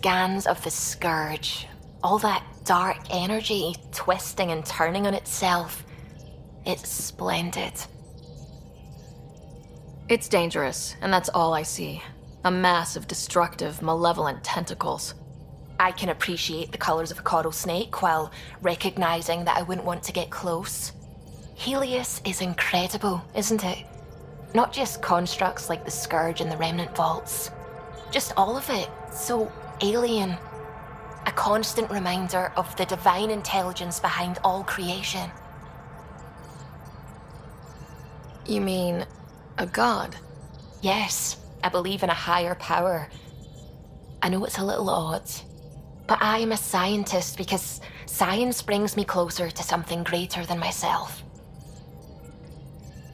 scans of the Scourge, all that dark energy twisting and turning on itself, it's splendid. It's dangerous, and that's all I see. A mass of destructive, malevolent tentacles. I can appreciate the colours of a coral snake while recognising that I wouldn't want to get close. Helios is incredible, isn't it? Not just constructs like the Scourge and the Remnant Vaults. Just all of it. So alien. A constant reminder of the divine intelligence behind all creation. You mean a god? Yes, I believe in a higher power. I know it's a little odd, but I am a scientist because science brings me closer to something greater than myself.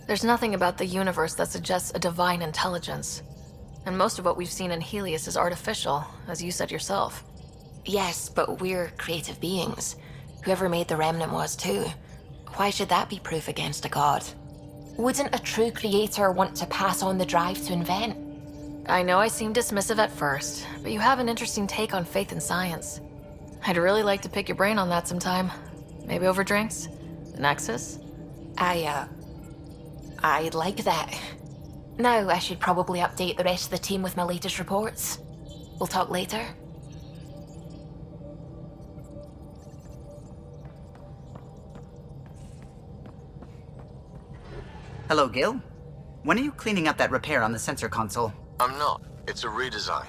There's nothing about the universe that suggests a divine intelligence. And most of what we've seen in Helios is artificial, as you said yourself. Yes, but we're creative beings. Whoever made the Remnant was too. Why should that be proof against a god? Wouldn't a true creator want to pass on the drive to invent? I know I seem dismissive at first, but you have an interesting take on faith and science. I'd really like to pick your brain on that sometime. Maybe over drinks? The Nexus? I'd like that. Now I should probably update the rest of the team with my latest reports. We'll talk later. Hello, Gil. When are you cleaning up that repair on the sensor console? I'm not. It's a redesign.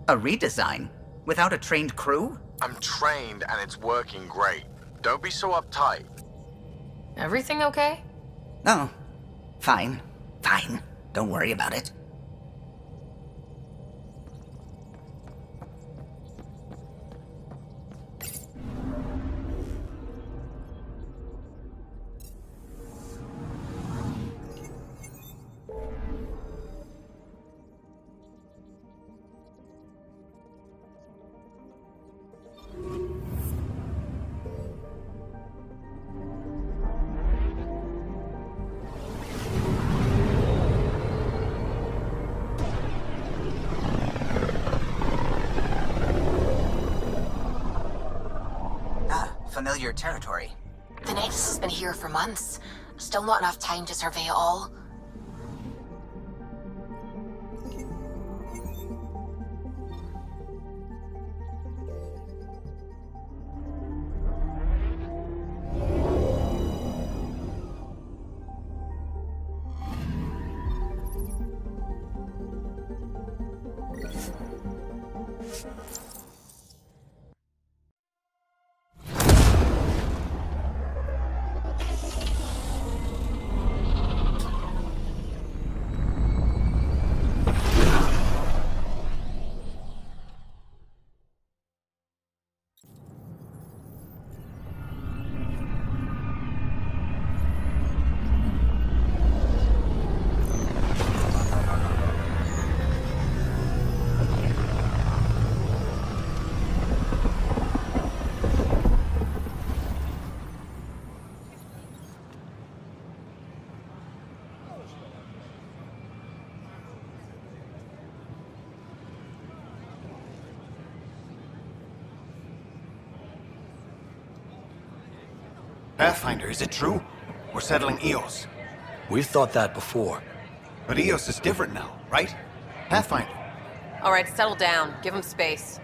A redesign? Without a trained crew? I'm trained and it's working great. Don't be so uptight. Everything okay? Oh, fine. Fine. Don't worry about it. Familiar territory. The Nexus has been here for months. Still not enough time to survey it all. Pathfinder, is it true? We're settling Eos. We've thought that before. But Eos is different now, right? Pathfinder. All right, settle down. Give him space.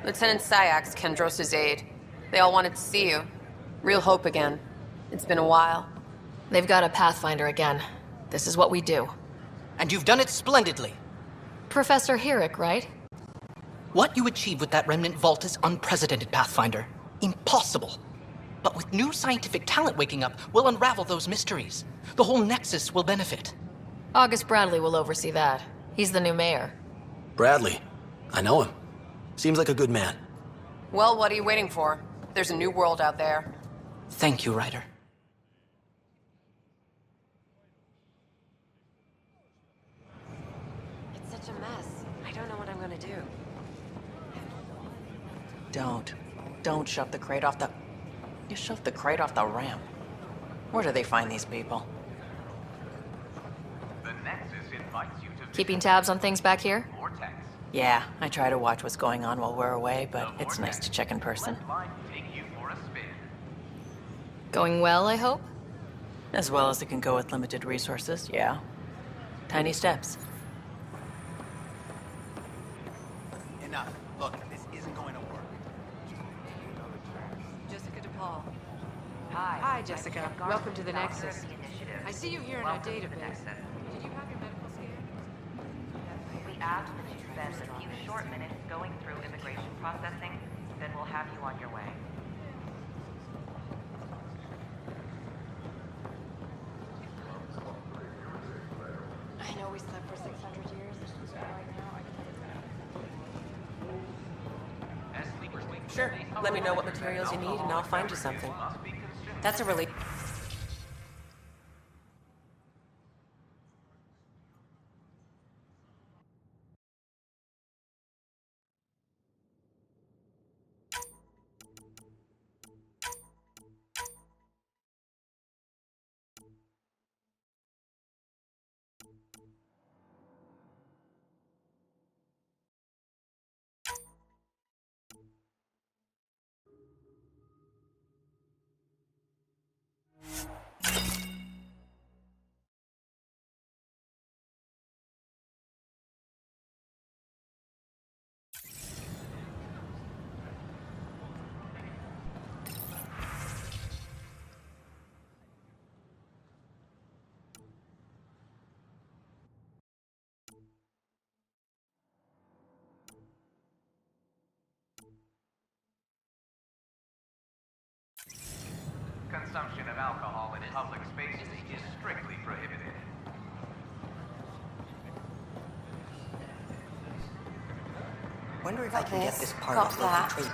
Lieutenant Syax, Kendros' aide. They all wanted to see you. Real hope again. It's been a while. They've got a Pathfinder again. This is what we do. And you've done it splendidly. Professor Herrick, right? What you achieved with that remnant vault is unprecedented, Pathfinder. Impossible. But with new scientific talent waking up, we'll unravel those mysteries. The whole Nexus will benefit. August Bradley will oversee that. He's the new mayor. Bradley. I know him. Seems like a good man. Well, what are you waiting for? There's a new world out there. Thank you, Ryder. It's such a mess. I don't know what I'm gonna do. Don't shove the crate off the... You shoved the crate off the ramp. Where do they find these people? The Nexus invites you to Keeping tabs on things back here? Vortex. Yeah, I try to watch what's going on while we're away, but it's nice to check in person. Going well, I hope? As well as it can go with limited resources, yeah. Tiny steps. Enough. Look, this isn't going to work. Jessica DePaul. Hi, Jessica. Welcome to the Nexus. I see you here in our database. Did you have your medical scan? We ask that you spend a few short minutes going through immigration processing, then we'll have you on your way. I know we slept for 600 years. Right now, I can Sure. Let me know what materials you need and I'll find you something. That's a relief. Consumption of alcohol in public spaces is strictly prohibited. Wonder if I can get this part got of that. the trade.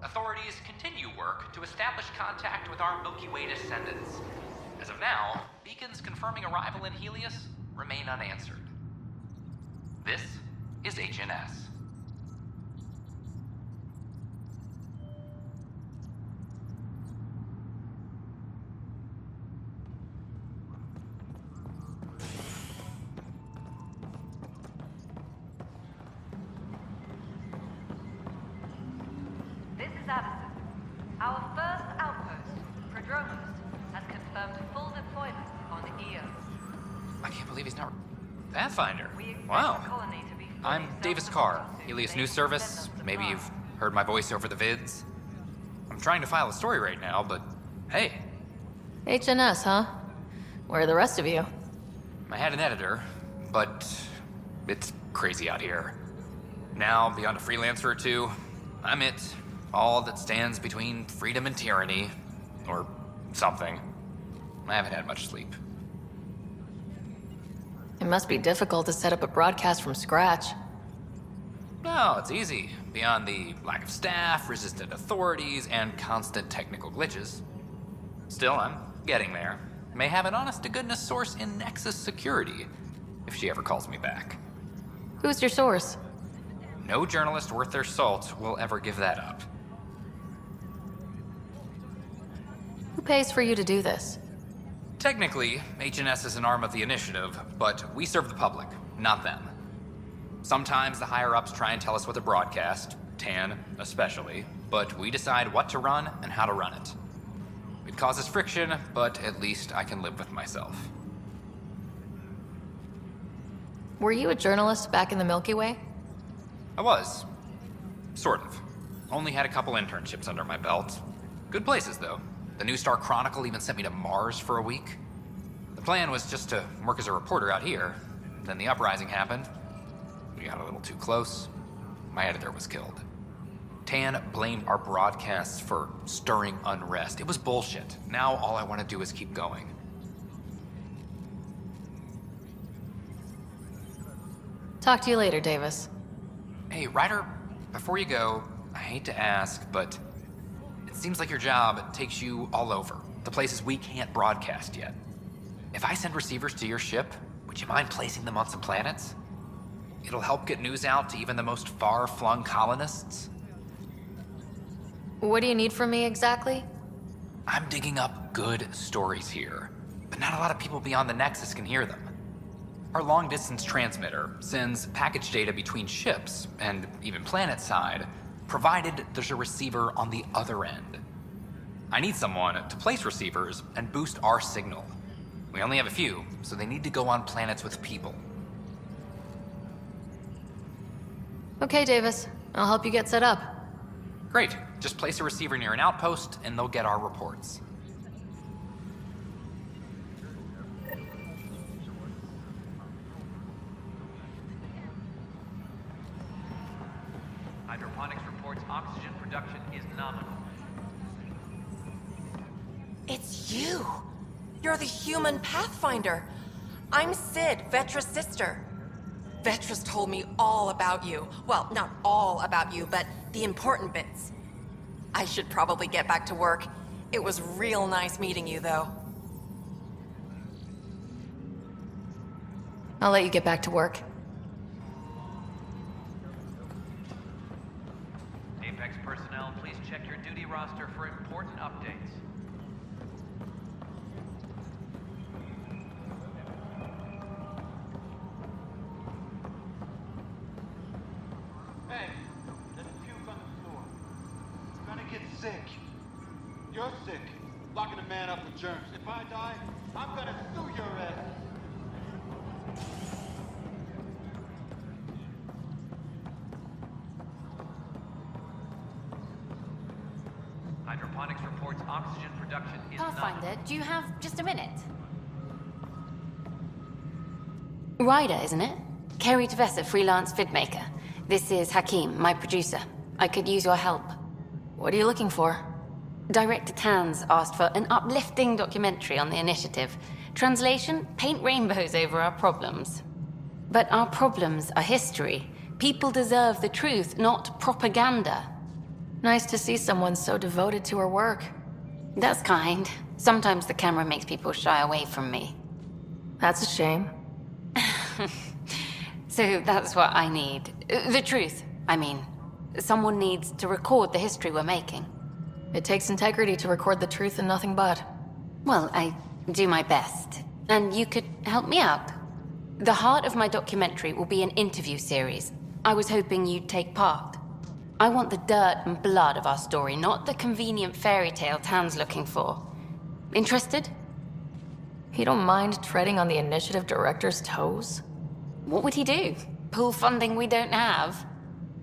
Authorities continue work to establish contact with our Milky Way descendants. As of now, beacons confirming arrival in Helios remain unanswered. This is HNS. This is Addison. Our first outpost, Prodromos, has confirmed full deployment on Io. I can't believe he's not... Pathfinder. We expect Wow. the colony to be fully I'm Davis Carr, self-sufficient Helios based News on Service. descendants of Maybe Mars. you've heard my voice over the vids. I'm trying to file a story right now, but hey, HNS, huh? Where are the rest of you? I had an editor, but it's crazy out here. Now, beyond a freelancer or two, I'm it. All that stands between freedom and tyranny, or something. I haven't had much sleep. It must be difficult to set up a broadcast from scratch. No, it's easy. Beyond the lack of staff, resistant authorities, and constant technical glitches. Still, I'm getting there. May have an honest-to-goodness source in Nexus security, if she ever calls me back. Who's your source? No journalist worth their salt will ever give that up. Who pays for you to do this? Technically, HNS is an arm of the Initiative, but we serve the public, not them. Sometimes the higher-ups try and tell us what to broadcast, Tan especially, but we decide what to run and how to run it. It causes friction, but at least I can live with myself. Were you a journalist back in the Milky Way? I was. Sort of. Only had a couple internships under my belt. Good places, though. The New Star Chronicle even sent me to Mars for a week. The plan was just to work as a reporter out here. Then the uprising happened. We got a little too close. My editor was killed. Tan blamed our broadcasts for stirring unrest. It was bullshit. Now all I want to do is keep going. Talk to you later, Davis. Hey, Ryder, before you go, I hate to ask, but it seems like your job takes you all over, the places we can't broadcast yet. If I send receivers to your ship, would you mind placing them on some planets? It'll help get news out to even the most far-flung colonists. What do you need from me exactly? I'm digging up good stories here, but not a lot of people beyond the Nexus can hear them. Our long-distance transmitter sends package data between ships, and even planet-side, provided there's a receiver on the other end. I need someone to place receivers and boost our signal. We only have a few, so they need to go on planets with people. Okay, Davis. I'll help you get set up. Great. Just place a receiver near an outpost, and they'll get our reports. Hydroponics reports oxygen production is nominal. It's you! You're the human Pathfinder! I'm Sid, Vetra's sister. Vetra's told me all about you. Well, not all about you, but the important bits. I should probably get back to work. It was real nice meeting you, though. I'll let you get back to work. Apex personnel, please check your duty roster for important updates. Hey, there's puke on the floor. You're gonna get sick. You're sick. Locking a man up with germs. If I die, I'm gonna sue your ass. Hydroponics reports oxygen production is Pathfinder, do you have just a minute? Ryder, isn't it? Kerry Tavessa, freelance vidmaker. This is Hakeem, my producer. I could use your help. What are you looking for? Director Tans asked for an uplifting documentary on the initiative. Translation, paint rainbows over our problems. But our problems are history. People deserve the truth, not propaganda. Nice to see someone so devoted to her work. That's kind. Sometimes the camera makes people shy away from me. That's a shame. So that's what I need. The truth, I mean. Someone needs to record the history we're making. It takes integrity to record the truth and nothing but. Well, I do my best. And you could help me out. The heart of my documentary will be an interview series. I was hoping you'd take part. I want the dirt and blood of our story, not the convenient fairy tale Tan's looking for. Interested? You don't mind treading on the initiative director's toes? What would he do? Pull funding we don't have?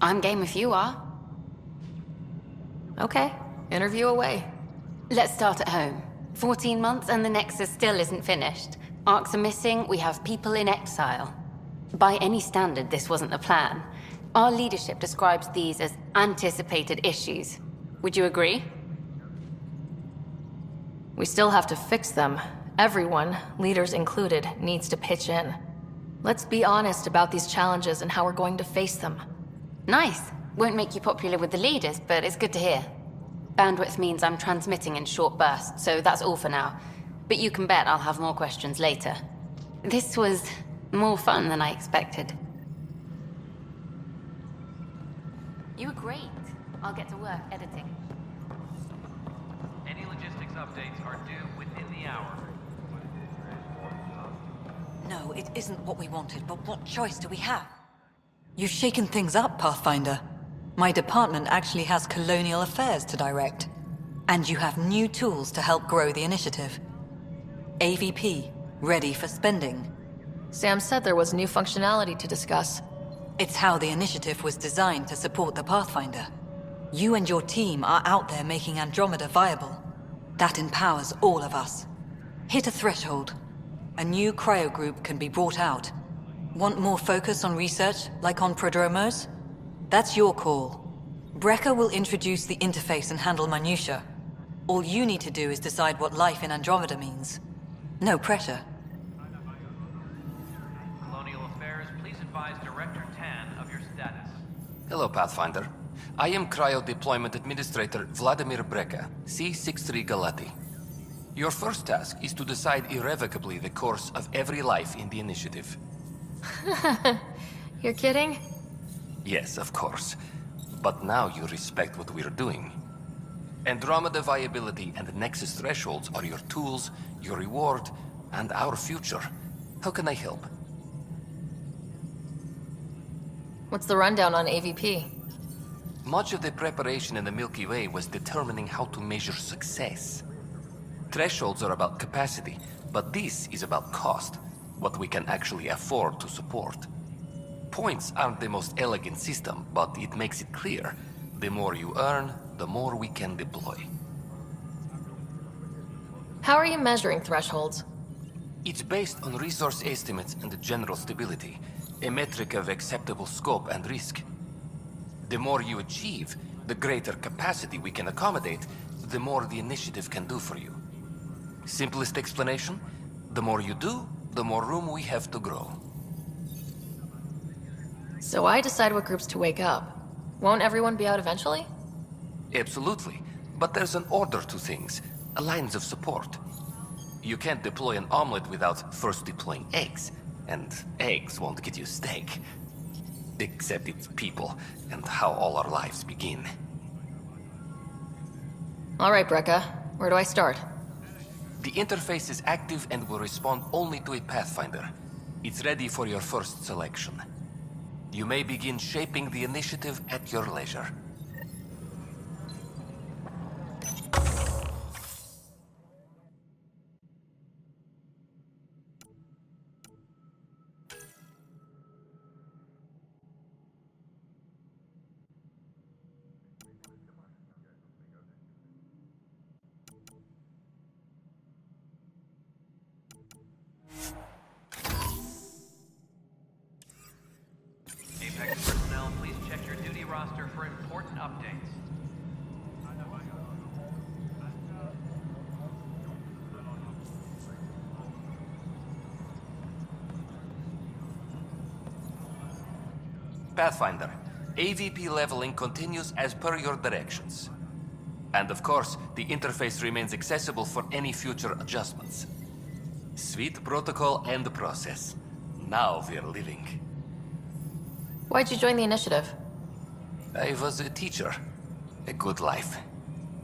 I'm game if you are. Okay, interview away. Let's start at home. 14 months and the Nexus still isn't finished. Arcs are missing, we have people in exile. By any standard, this wasn't a plan. Our leadership describes these as anticipated issues. Would you agree? We still have to fix them. Everyone, leaders included, needs to pitch in. Let's be honest about these challenges and how we're going to face them. Nice. Won't make you popular with the leaders, but it's good to hear. Bandwidth means I'm transmitting in short bursts, so that's all for now. But you can bet I'll have more questions later. This was more fun than I expected. You were great. I'll get to work editing. Any logistics updates are due within the hour. No, it isn't what we wanted, but what choice do we have? You've shaken things up, Pathfinder. My department actually has colonial affairs to direct. And you have new tools to help grow the initiative. AVP, ready for spending. Sam said there was new functionality to discuss. It's how the initiative was designed to support the Pathfinder. You and your team are out there making Andromeda viable. That empowers all of us. Hit a threshold. A new cryo group can be brought out. Want more focus on research, like on Prodromos? That's your call. Brecker will introduce the interface and handle minutiae. All you need to do is decide what life in Andromeda means. No pressure. Colonial Affairs, please advise Director Tan of your status. Hello, Pathfinder. I am Cryo Deployment Administrator Vladimir Breca, C-63 Galati. Your first task is to decide irrevocably the course of every life in the initiative. You're kidding? Yes, of course. But now you respect what we're doing. Andromeda viability and Nexus thresholds are your tools, your reward, and our future. How can I help? What's the rundown on AVP? Much of the preparation in the Milky Way was determining how to measure success. Thresholds are about capacity, but this is about cost, what we can actually afford to support. Points aren't the most elegant system, but it makes it clear. The more you earn, the more we can deploy. How are you measuring thresholds? It's based on resource estimates and general stability, a metric of acceptable scope and risk. The more you achieve, the greater capacity we can accommodate, the more the initiative can do for you. Simplest explanation, the more you do, the more room we have to grow. So I decide what groups to wake up. Won't everyone be out eventually? Absolutely. But there's an order to things, lines of support. You can't deploy an omelet without first deploying eggs. And eggs won't get you steak. Except it's people, and how all our lives begin. All right, Breca. Where do I start? The interface is active and will respond only to a Pathfinder. It's ready for your first selection. You may begin shaping the initiative at your leisure. Apex personnel, please check your duty roster for important updates. Pathfinder, AVP leveling continues as per your directions. And of course, the interface remains accessible for any future adjustments. Sweet protocol and process. Now we're living. Why'd you join the initiative? I was a teacher. A good life.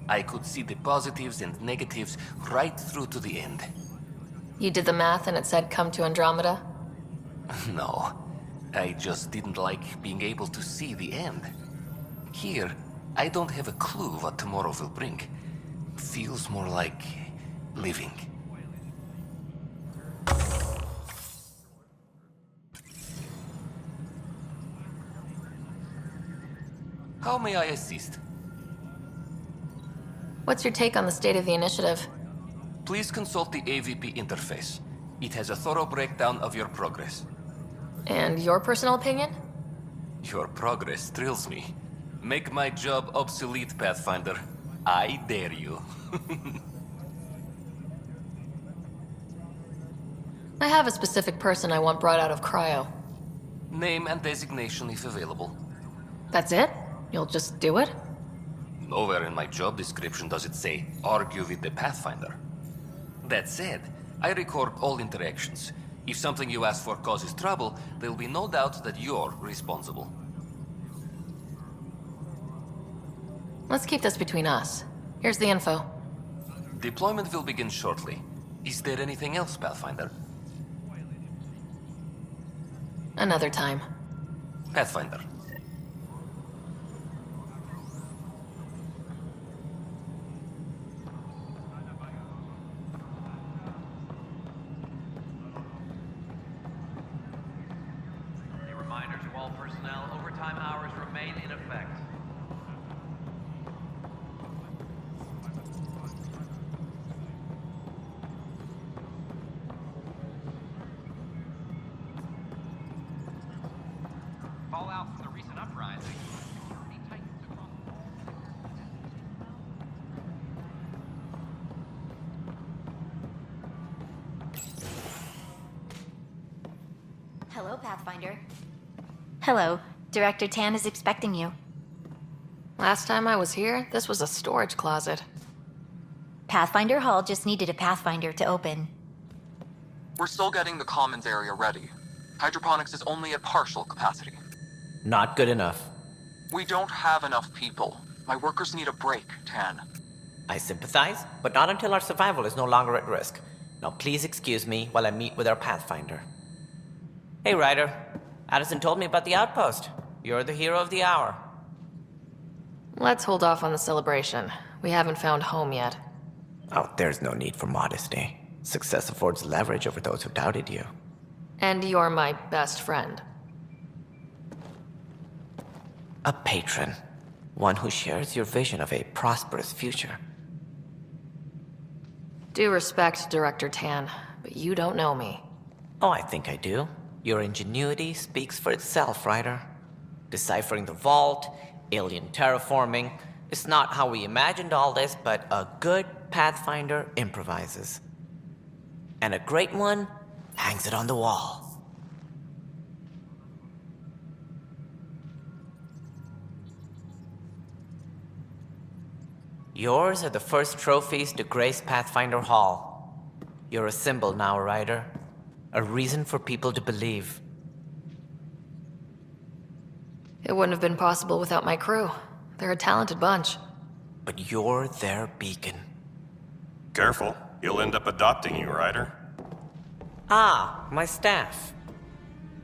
I could see the positives and negatives right through to the end. You did the math and it said come to Andromeda? No. I just didn't like being able to see the end. Here, I don't have a clue what tomorrow will bring. Feels more like living. How may I assist? What's your take on the state of the initiative? Please consult the AVP interface. It has a thorough breakdown of your progress. And your personal opinion? Your progress thrills me. Make my job obsolete, Pathfinder. I dare you. I have a specific person I want brought out of cryo. Name and designation if available. That's it? You'll just do it? Nowhere in my job description does it say, argue with the Pathfinder. That said, I record all interactions. If something you ask for causes trouble, there'll be no doubt that you're responsible. Let's keep this between us. Here's the info. Deployment will begin shortly. Is there anything else, Pathfinder? Another time. Pathfinder. A reminder to all personnel, overtime hours remain in effect. Fallout from the recent uprising. Security tightens across Hello, Pathfinder. Hello. Director Tan is expecting you. Last time I was here, this was a storage closet. Pathfinder Hall just needed a Pathfinder to open. We're still getting the commons area ready. Hydroponics is only at partial capacity. Not good enough. We don't have enough people. My workers need a break, Tan. I sympathize, but not until our survival is no longer at risk. Now please excuse me while I meet with our Pathfinder. Hey, Ryder. Addison told me about the outpost. You're the hero of the hour. Let's hold off on the celebration. We haven't found home yet. Oh, there's no need for modesty. Success affords leverage over those who doubted you. And you're my best friend. A patron. One who shares your vision of a prosperous future. Due respect, Director Tan, but you don't know me. Oh, I think I do. Your ingenuity speaks for itself, Ryder. Deciphering the vault, alien terraforming. It's not how we imagined all this, but a good Pathfinder improvises. And a great one hangs it on the wall. Yours are the first trophies to grace Pathfinder Hall. You're a symbol now, Ryder. A reason for people to believe. It wouldn't have been possible without my crew. They're a talented bunch. But you're their beacon. Careful. You'll end up adopting you, Ryder. Ah, my staff.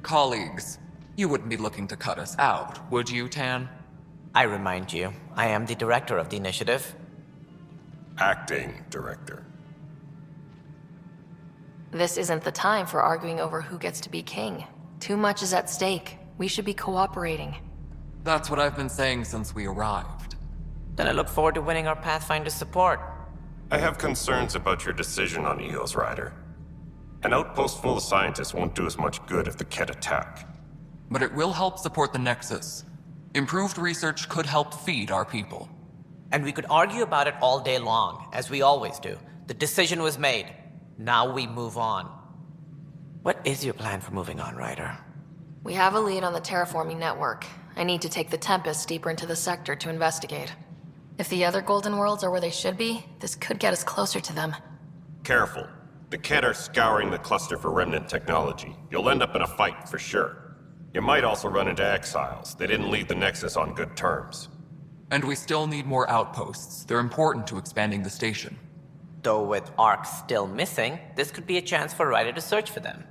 Colleagues, you wouldn't be looking to cut us out, would you, Tan? I remind you, I am the director of the initiative. Acting director. This isn't the time for arguing over who gets to be king. Too much is at stake. We should be cooperating. That's what I've been saying since we arrived. Then I look forward to winning our Pathfinder's support. I have concerns about your decision on Eos, Ryder. An outpost full of scientists won't do us much good if the Kett attack. But it will help support the Nexus. Improved research could help feed our people. And we could argue about it all day long, as we always do. The decision was made. Now we move on. What is your plan for moving on, Ryder? We have a lead on the terraforming network. I need to take the Tempest deeper into the sector to investigate. If the other Golden Worlds are where they should be, this could get us closer to them. Careful. The Kett are scouring the cluster for remnant technology. You'll end up in a fight for sure. You might also run into exiles. They didn't leave the Nexus on good terms. And we still need more outposts. They're important to expanding the station. Though with Ark still missing, this could be a chance for Ryder to search for them.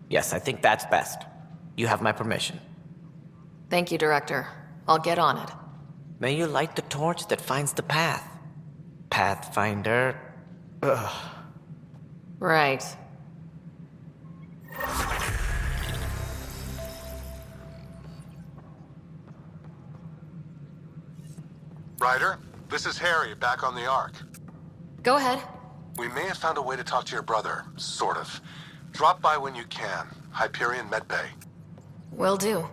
Yes, I think that's best. You have my permission. Thank you, Director. I'll get on it. May you light the torch that finds the path. Pathfinder. Ugh. Right. Ryder, this is Harry, back on the Ark. Go ahead. We may have found a way to talk to your brother, sort of. Drop by when you can. Hyperion Medbay. Will do.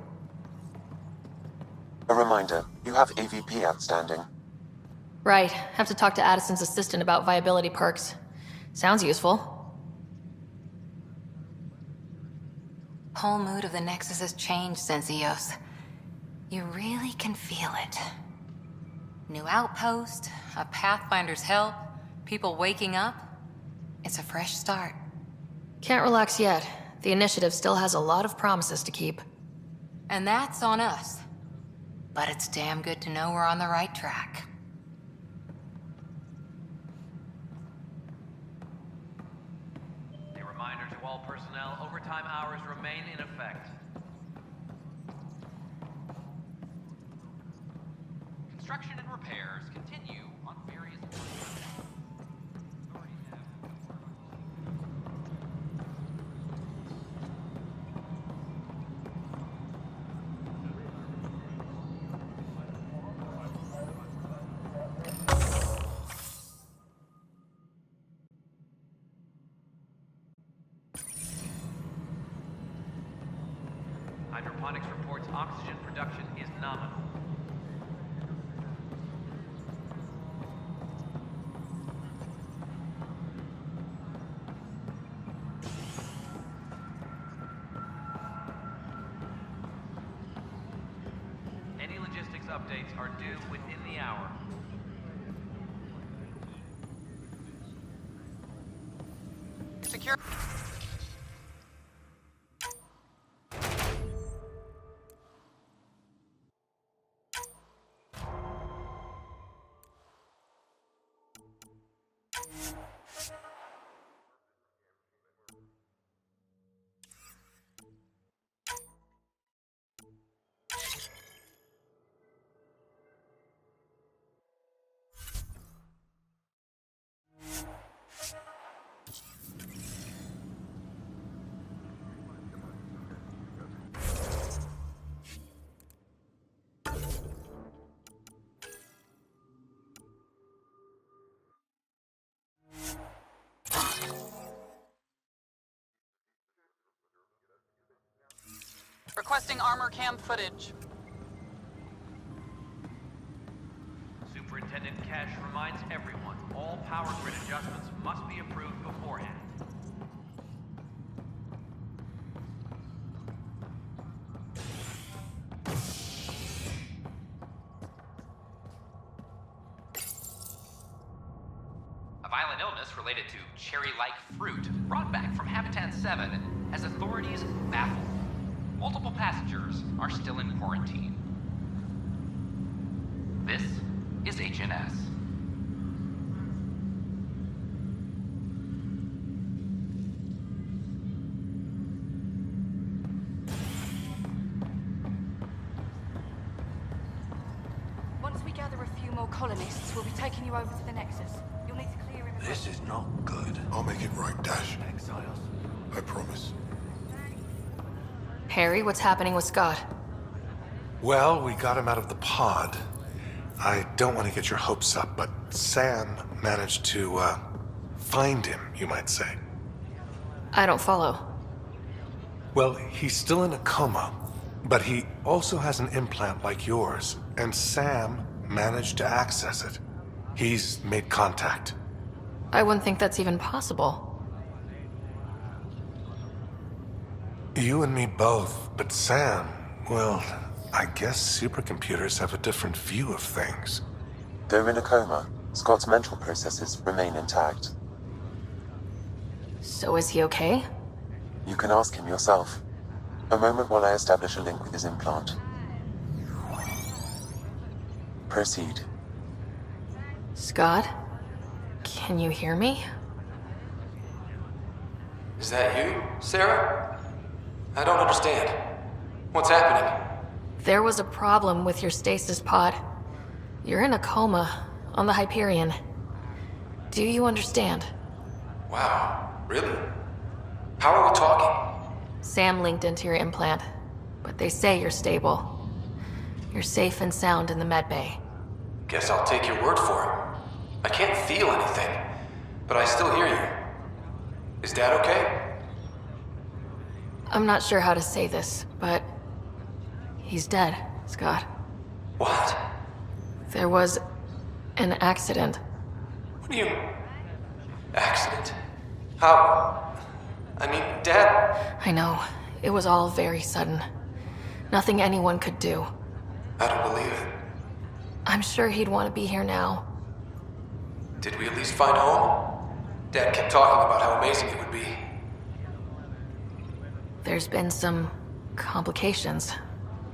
A reminder, you have AVP outstanding. Right. Have to talk to Addison's assistant about viability perks. Sounds useful. Whole mood of the Nexus has changed since Eos. You really can feel it. New outpost, a Pathfinder's help, people waking up. It's a fresh start. Can't relax yet. The initiative still has a lot of promises to keep. And that's on us. But it's damn good to know we're on the right track. A reminder to all personnel, overtime hours remain in effect. Construction and repairs continue on various Hydroponics reports oxygen production is nominal. Any logistics updates are due within the hour. Secure. Requesting armor cam footage. Superintendent Cash reminds everyone, all power grid adjustments must be approved beforehand. A violent illness related to cherry-like fruit brought back from Habitat 7 has authorities baffled. Multiple passengers are still in quarantine. This is HNS. Once we gather a few more colonists, we'll be taking you over to the Nexus. You'll need to clear him. This is not good. I'll make it right, Dash. Exiles. I promise. Harry, what's happening with Scott? Well, we got him out of the pod. I don't want to get your hopes up, but Sam managed to, find him, you might say. I don't follow. Well, he's still in a coma, but he also has an implant like yours, and Sam managed to access it. He's made contact. I wouldn't think that's even possible. You and me both, but Sam, well, I guess supercomputers have a different view of things. Though in a coma, Scott's mental processes remain intact. So is he okay? You can ask him yourself. A moment while I establish a link with his implant. Proceed. Scott? Can you hear me? Is that you, Sarah? I don't understand. What's happening? There was a problem with your stasis pod. You're in a coma on the Hyperion. Do you understand? Wow, really? How are we talking? Sam linked into your implant, but they say you're stable. You're safe and sound in the medbay. Guess I'll take your word for it. I can't feel anything, but I still hear you. Is Dad okay? I'm not sure how to say this, but he's dead, Scott. What? There was an accident. What do you... Accident? How... I mean, Dad... I know. It was all very sudden. Nothing anyone could do. I don't believe it. I'm sure he'd want to be here now. Did we at least find home? Dad kept talking about how amazing it would be. There's been some complications.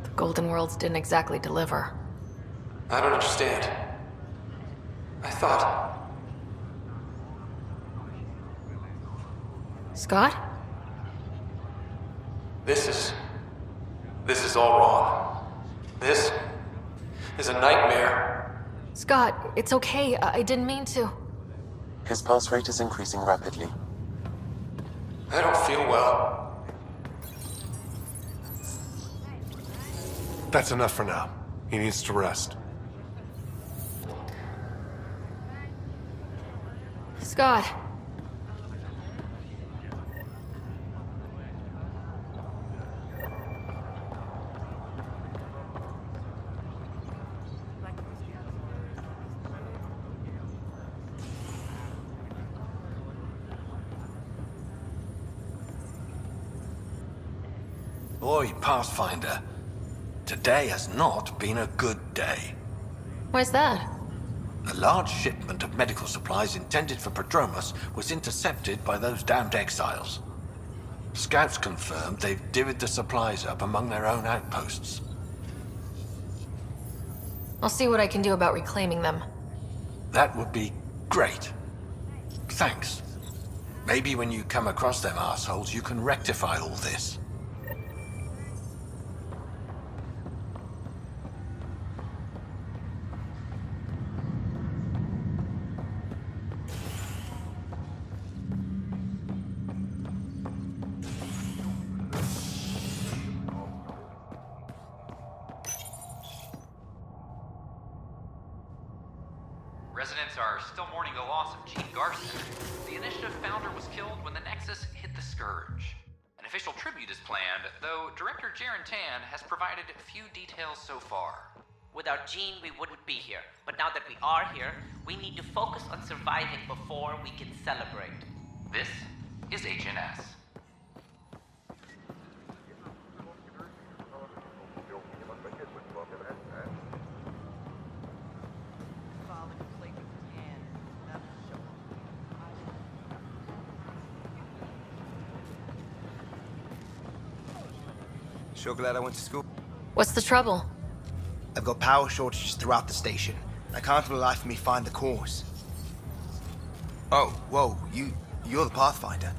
The Golden Worlds didn't exactly deliver. I don't understand. I thought... Scott? This is all wrong. This is a nightmare. Scott, it's okay. I didn't mean to. His pulse rate is increasing rapidly. I don't feel well. That's enough for now. He needs to rest. Scott. Boy, Pathfinder, today has not been a good day. Why's that? A large shipment of medical supplies intended for Prodromus was intercepted by those damned exiles. Scouts confirmed they've divvied the supplies up among their own outposts. I'll see what I can do about reclaiming them. That would be great. Thanks. Maybe when you come across them assholes, you can rectify all this. Residents are still mourning the loss of Chief Garson. The initiative founder was killed when the Nexus hit the Scourge. An official tribute is planned, though Director Jaren Tan has provided few details so far. Without Jean, we wouldn't be here. But now that we are here, we need to focus on surviving before we can celebrate. This is HNS. Sure glad I went to school. What's the trouble? I've got power shortages throughout the station. I can't for the life of me find the cause. Oh, whoa, you're the Pathfinder.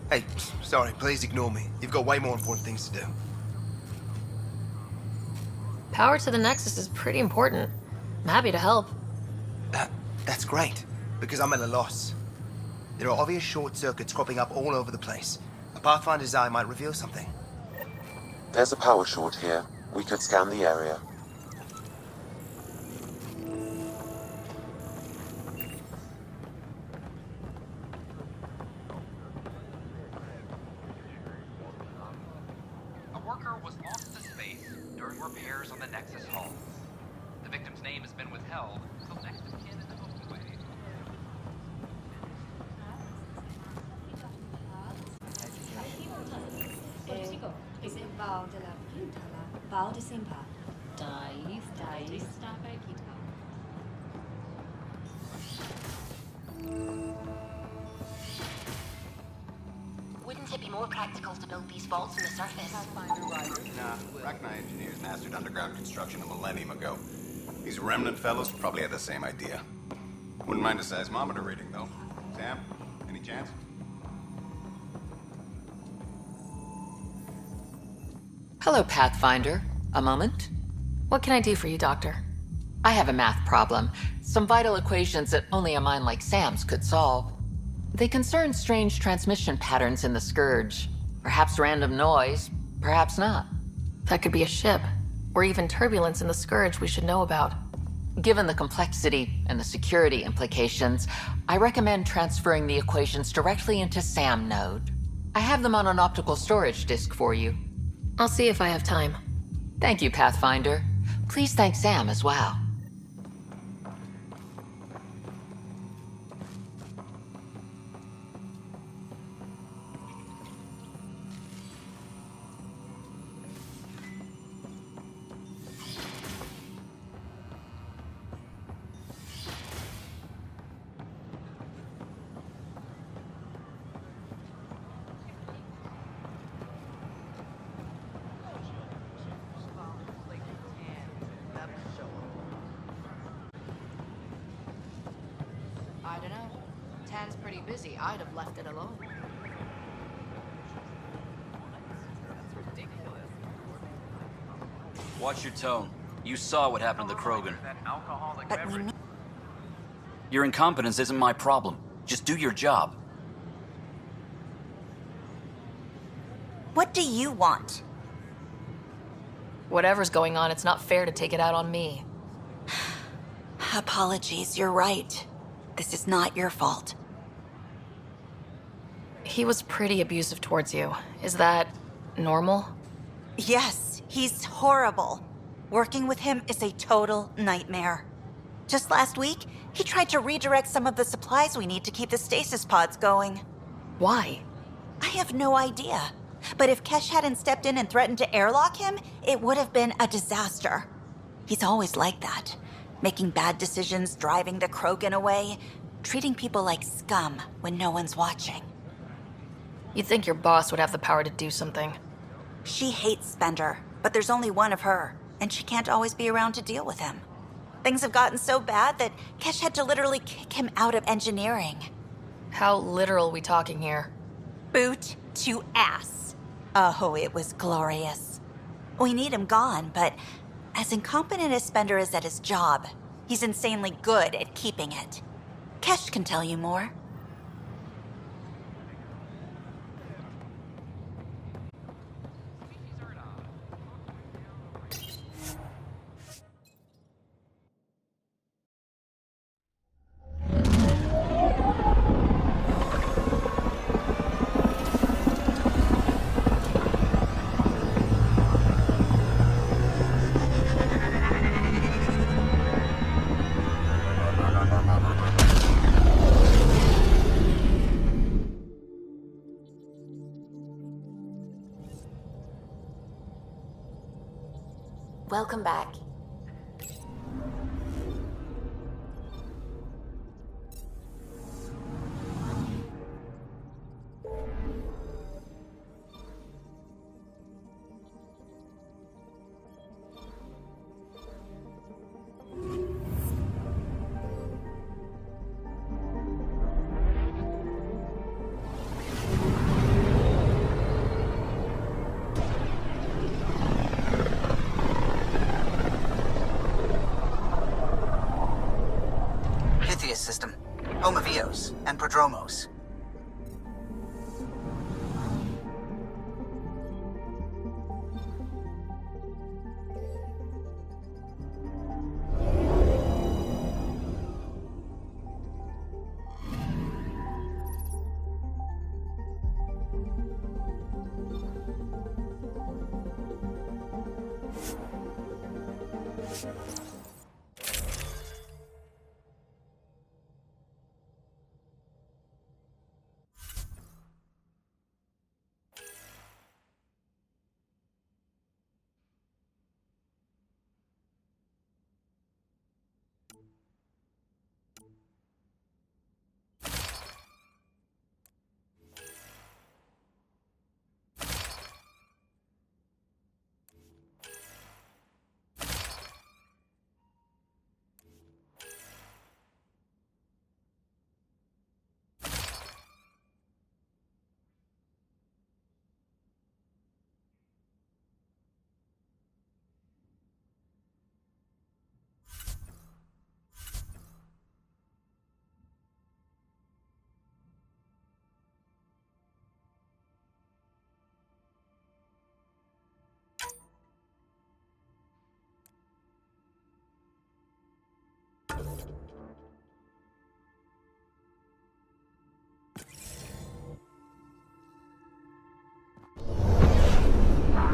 Hey, sorry, please ignore me. You've got way more important things to do. Power to the Nexus is pretty important. I'm happy to help. That's great, because I'm at a loss. There are obvious short circuits cropping up all over the place. A Pathfinder's eye might reveal something. There's a power short here. We could scan the area. A worker was lost to space during repairs on the Nexus hull. The victim's name has been withheld until next of kin in the Milky Way. Wouldn't it be more practical to build these vaults on the surface? Nah, Rachni engineers mastered underground construction a millennium ago. These remnant fellows probably had the same idea. Wouldn't mind a seismometer reading, though. Sam, any chance? Hello, Pathfinder. A moment? What can I do for you, Doctor? I have a math problem. Some vital equations that only a mind like Sam's could solve. They concern strange transmission patterns in the Scourge. Perhaps random noise, perhaps not. That could be a ship, or even turbulence in the Scourge we should know about. Given the complexity and the security implications, I recommend transferring the equations directly into SAM node. I have them on an optical storage disk for you. I'll see if I have time. Thank you, Pathfinder. Please thank Sam as well. hand's pretty busy. I'd have left it alone. Watch your tone. You saw what happened to the Krogan. But we need... Your incompetence isn't my problem. Just do your job. What do you want? Whatever's going on, it's not fair to take it out on me. Apologies, you're right. This is not your fault. He was pretty abusive towards you. Is that normal? Yes, he's horrible. Working with him is a total nightmare. Just last week, he tried to redirect some of the supplies we need to keep the stasis pods going. Why? I have no idea. But if Kesh hadn't stepped in and threatened to airlock him, it would have been a disaster. He's always like that. Making bad decisions, driving the Krogan away, treating people like scum when no one's watching. You'd think your boss would have the power to do something. She hates Spender, but there's only one of her, and she can't always be around to deal with him. Things have gotten so bad that Kesh had to literally kick him out of engineering. How literal we talking here? Boot to ass. Oh, it was glorious. We need him gone, but as incompetent as Spender is at his job, he's insanely good at keeping it. Kesh can tell you more. Welcome back. System, Homovios, and Prodromos.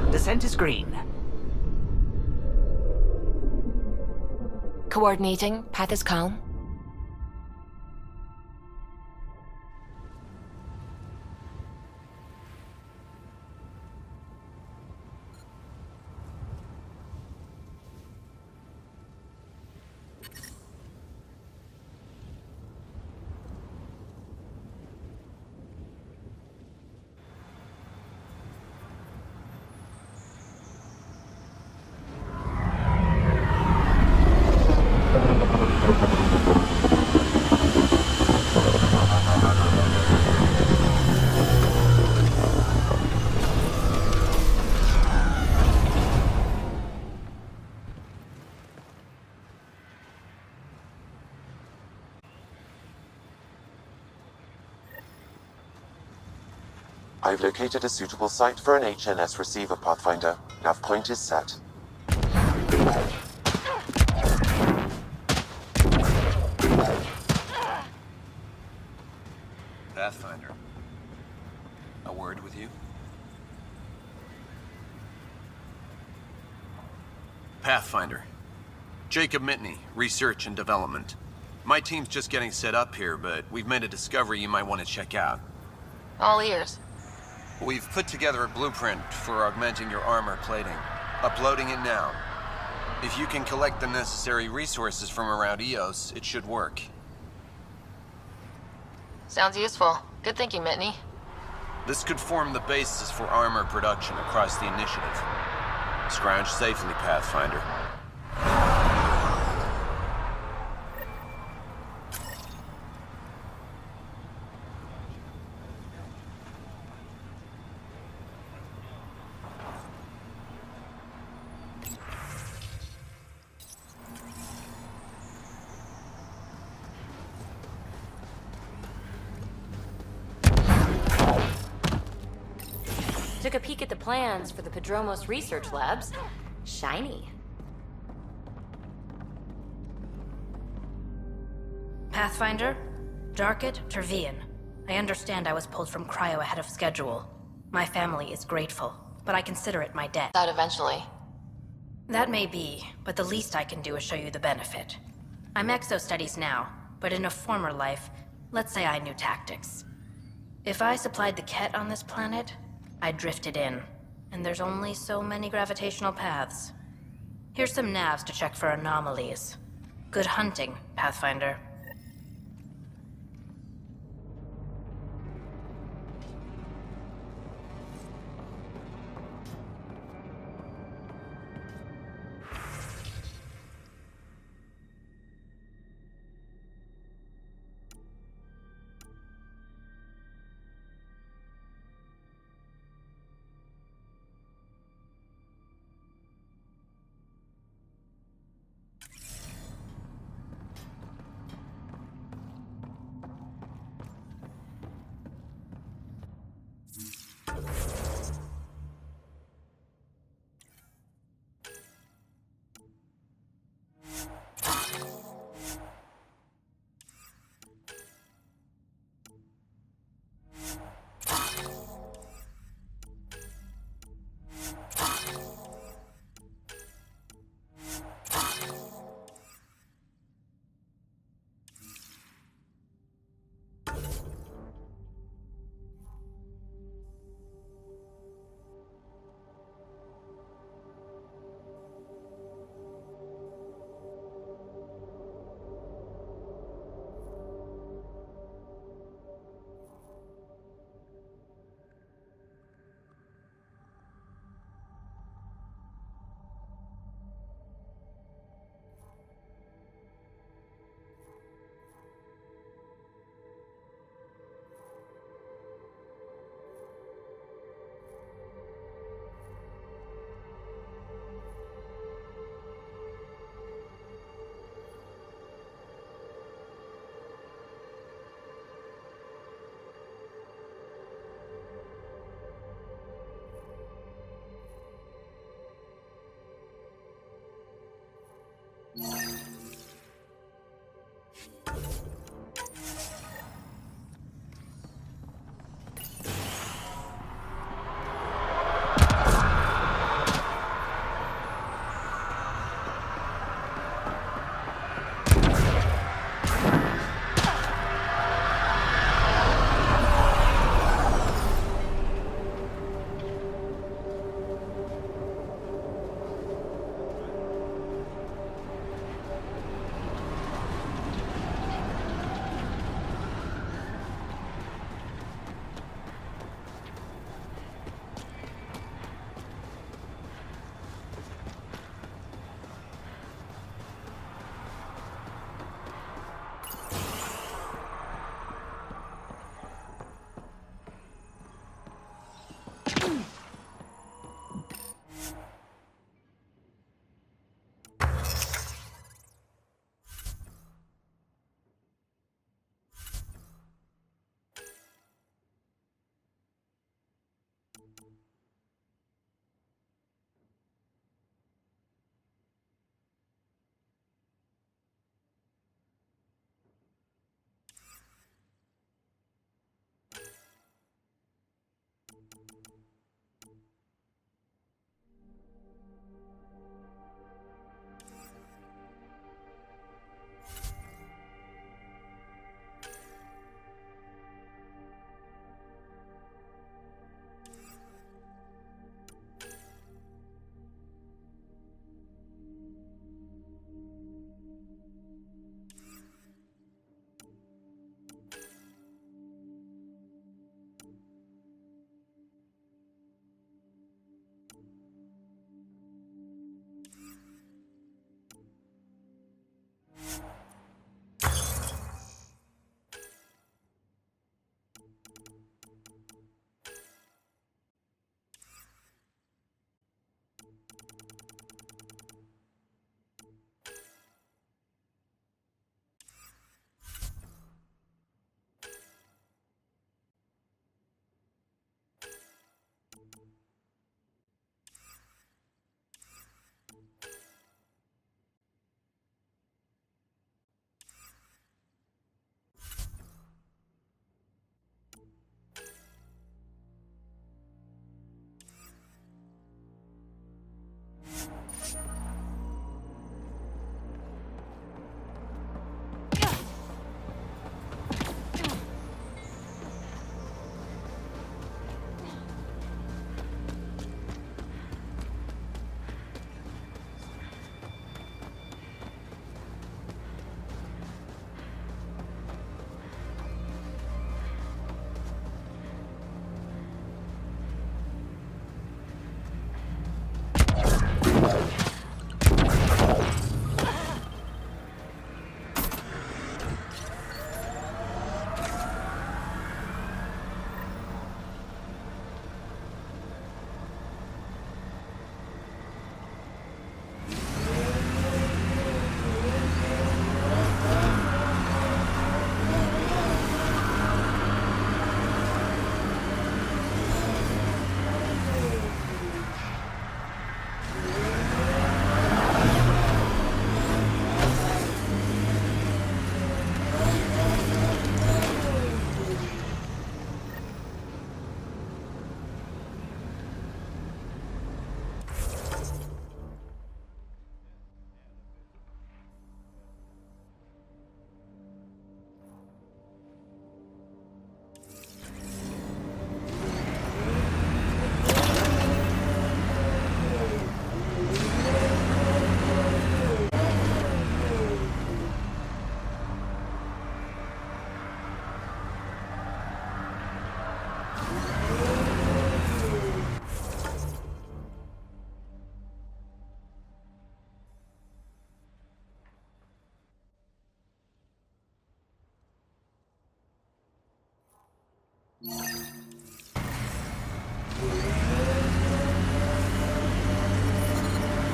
Descent is green. Coordinating. Path is calm. I've located a suitable site for an HNS receiver, Pathfinder. Nav point is set. Pathfinder. A word with you? Pathfinder. Jacob Mitney, Research and Development. My team's just getting set up here, but we've made a discovery you might want to check out. All ears. We've put together a blueprint for augmenting your armor plating. Uploading it now. If you can collect the necessary resources from around EOS, it should work. Sounds useful. Good thinking, Mitney. This could form the basis for armor production across the initiative. Scrounge safely, Pathfinder. Took a peek at the plans for the Padromos research labs. Shiny. Pathfinder? Darket Tervian. I understand I was pulled from cryo ahead of schedule. My family is grateful, but I consider it my debt. That eventually. That may be, but the least I can do is show you the benefit. I'm exo-studies now, but in a former life, let's say I knew tactics. If I supplied the Ket on this planet, I drifted in, and there's only so many gravitational paths. Here's some navs to check for anomalies. Good hunting, Pathfinder.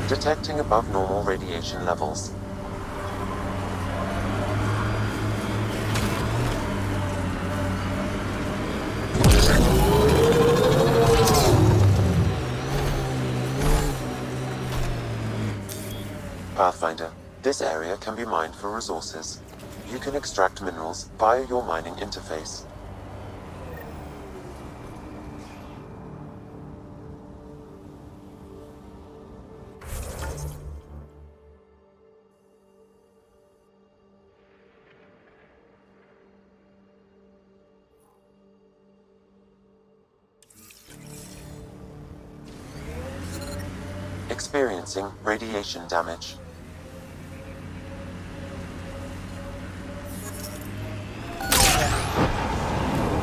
Detecting above normal radiation levels. Pathfinder, this area can be mined for resources. You can extract minerals via your mining interface. Experiencing radiation damage.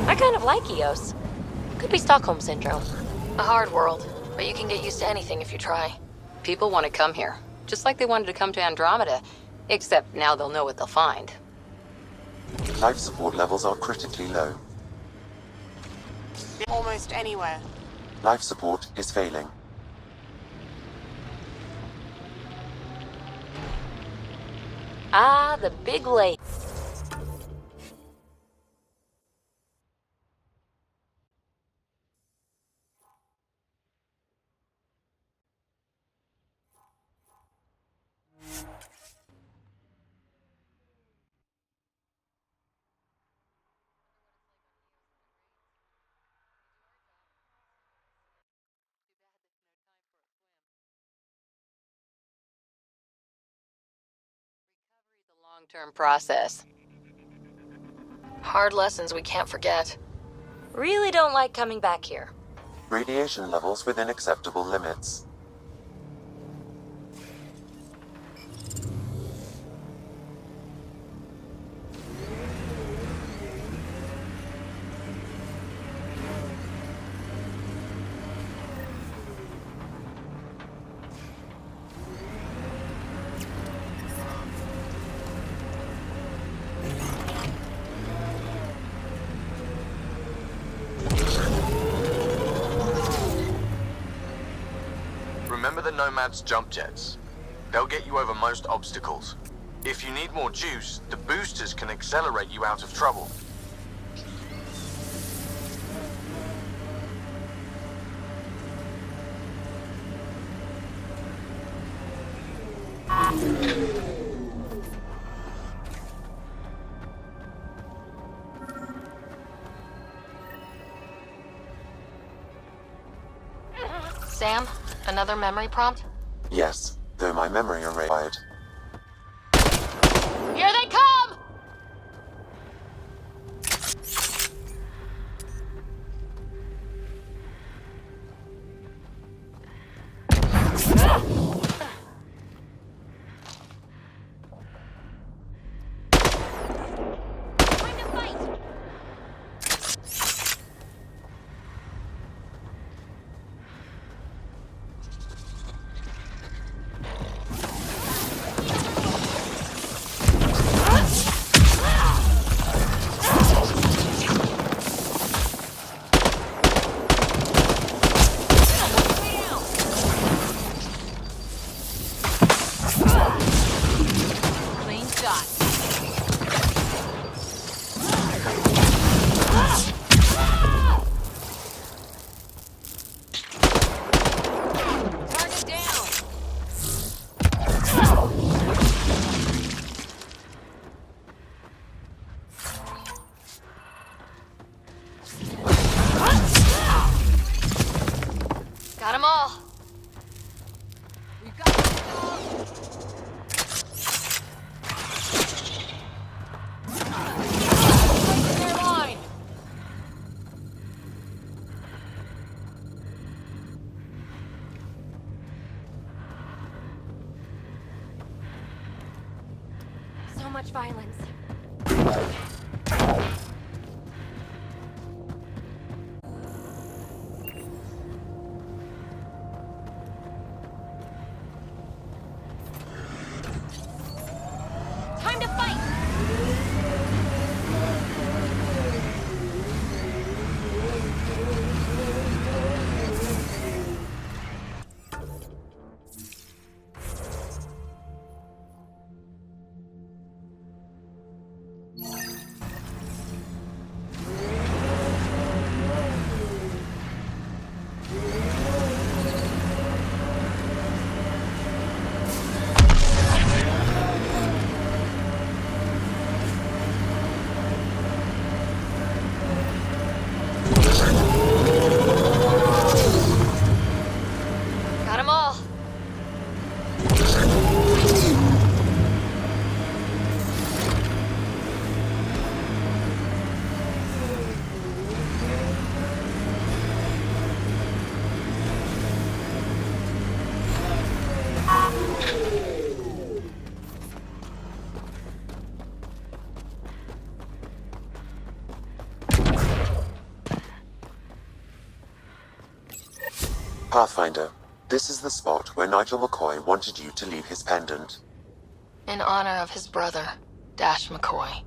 I kind of like Eos. Could be Stockholm Syndrome. A hard world, but you can get used to anything if you try. People want to come here, just like they wanted to come to Andromeda, except now they'll know what they'll find. Life support levels are critically low. Almost anywhere. Life support is failing. Ah, the big lake. Long-term process. Hard lessons we can't forget. Really don't like coming back here. Radiation levels within acceptable limits. Remember the Nomad's jump jets. They'll get you over most obstacles. If you need more juice, the boosters can accelerate you out of trouble. Sam, another memory prompt? Yes, though my memory erased. Here they come! Got them all. We've got their line. So much violence. Time to fight! Pathfinder, this is the spot where Nigel McCoy wanted you to leave his pendant. In honor of his brother, Dash McCoy.